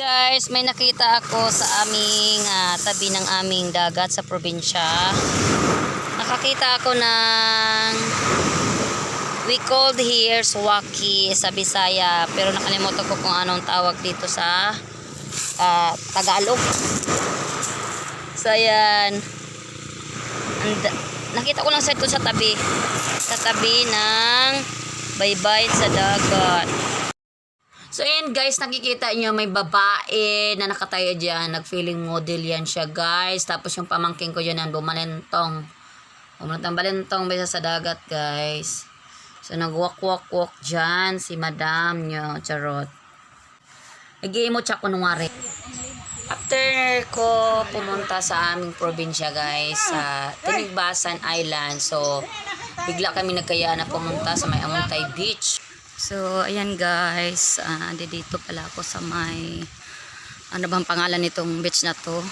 Guys, may nakita ako sa aming tabi ng aming dagat sa probinsya. Nakakita ako ng we called here suwaki sa Bisaya, pero nakalimutan ko kung anong tawag dito sa Tagalog. So ayan, nakita ko lang sa ito sa tabi ng baybay sa dagat. So ayan guys, nakikita nyo may babae na nakatayo dyan, nag-feeling model yan siya guys. Tapos yung pamangking ko dyan yan, bumalentong balentong besa sa dagat guys. So nag-walk dyan si madam nyo, charot. Nag-iimo siya kunwari. After ko pumunta sa aming probinsya guys, sa Tinigbasan Island. So bigla kami nagkaya na pumunta sa may Amuntay Beach. So, ayan guys, dito pala ako sa may, ano bang pangalan nitong beach na to.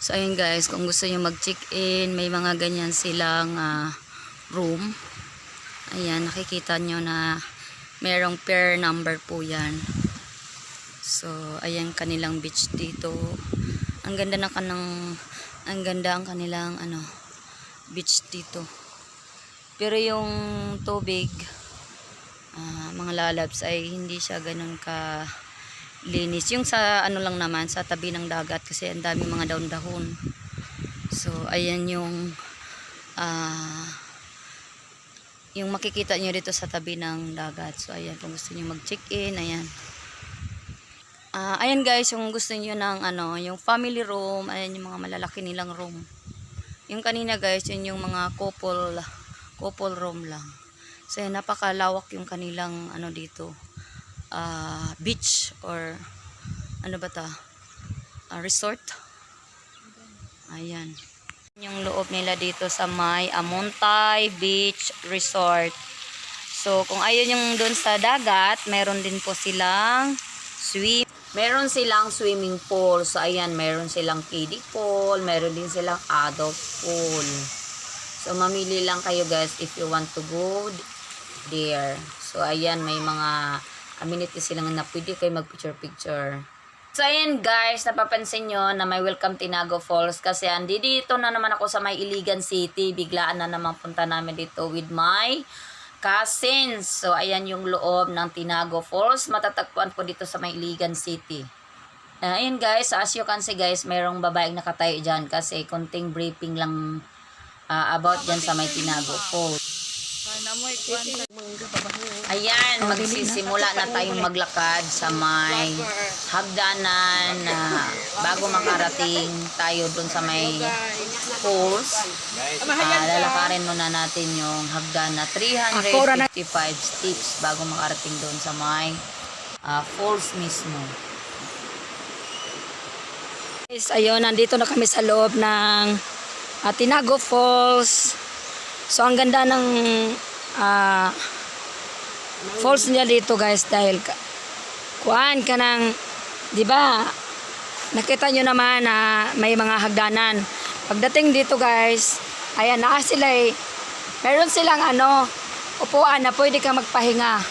So, ayan guys, kung gusto nyo mag-check-in, may mga ganyan silang room. Ayan, nakikita nyo na merong pair number po yan. So, ayan kanilang beach dito. Ang ganda ang kanilang beach dito. Pero yung tubig, mga lalabs ay hindi siya ganun ka linis. Yung sa lang naman, sa tabi ng dagat kasi ang dami mga dahon-dahon. So ayan yung makikita nyo dito sa tabi ng dagat. So ayan, kung gusto nyo mag-check-in, ayan. Ayan guys, yung gusto nyo ng yung family room, ayan yung mga malalaki nilang room. Yung kanina guys, yun yung mga couple room lang. So napakalawak yung kanilang dito beach or resort. Ayan yung loob nila dito sa may Amuntay Beach Resort. So kung ayun yung doon sa dagat, meron din po silang swimming pool. So ayan, meron silang kiddie pool, meron din silang adult pool. So mamili lang kayo guys if you want to go there. So ayan, may mga amenities silang na pwede kayo mag-picture. So ayan guys, napapansin nyo na may Welcome Tinago Falls kasi dito na naman ako sa may Iligan City. Biglaan na naman punta namin dito with my cousins. So ayan yung loob ng Tinago Falls. Matatagpuan po dito sa may Iligan City. Ayan guys, as you can see guys, mayroong babaeng nakatayo dyan kasi konting briefing lang about dyan sa may Tinago Falls. Ayan, magsisimula na tayong maglakad sa may hagdanan bago makarating tayo dun sa may falls. Lalakarin muna natin yung hagdan na 355 steps bago makarating dun sa may falls mismo. Guys, ayun, nandito na kami sa loob ng Tinago Falls. So ang ganda ng falls niya dito guys dahil kuan ka ng, di ba? Nakita nyo naman na may mga hagdanan. Pagdating dito guys, ayan meron silang upuan na pwede kang magpahinga.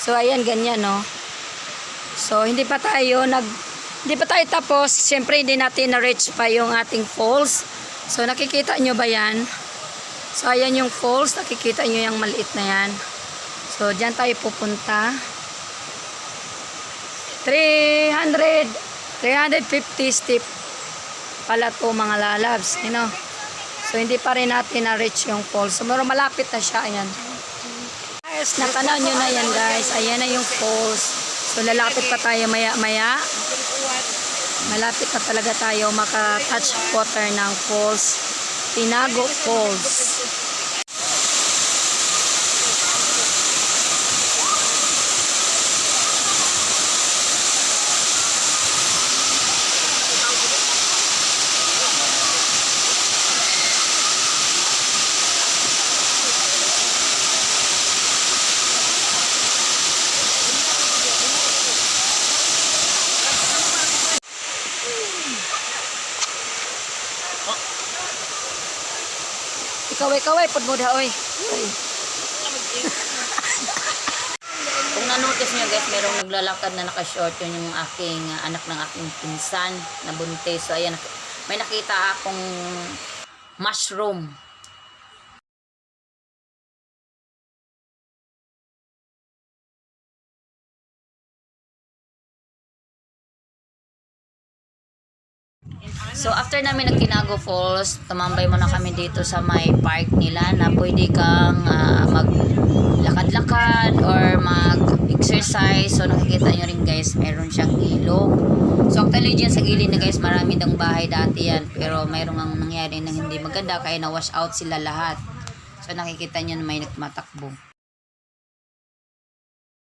So ayan, ganyan no. So hindi pa tayo tapos. Siyempre hindi natin na-reach pa yung ating falls. So nakikita nyo ba yan? So ayan yung falls, nakikita nyo yung maliit na yan. So dyan tayo pupunta. 350 step pala to mga lalabs, you know. So hindi pa rin natin na-reach yung falls. So malapit na siya, ayan. Guys, natanaw nyo na yan guys. Ayan na yung falls. So lalapit pa tayo maya-maya. Malapit na talaga tayo maka-touch water ng falls. Tinago Falls. Ikaw, pud mo da oy. Kung manotice nyo guys, merong naglalakad na naka-short. Yun yung aking anak ng aking pinsan na buntis. So ayan, may nakita akong mushroom. So after namin nagkinago Falls, tumambay muna kami dito sa may park nila na pwede kang maglakad-lakad or mag-exercise. So nakikita nyo rin guys, meron siyang ilog. So actually dyan sa gilid na guys, marami dang bahay dati yan. Pero mayroong ang nangyari na hindi maganda kaya na-wash out sila lahat. So nakikita nyo na may nagmatakbo.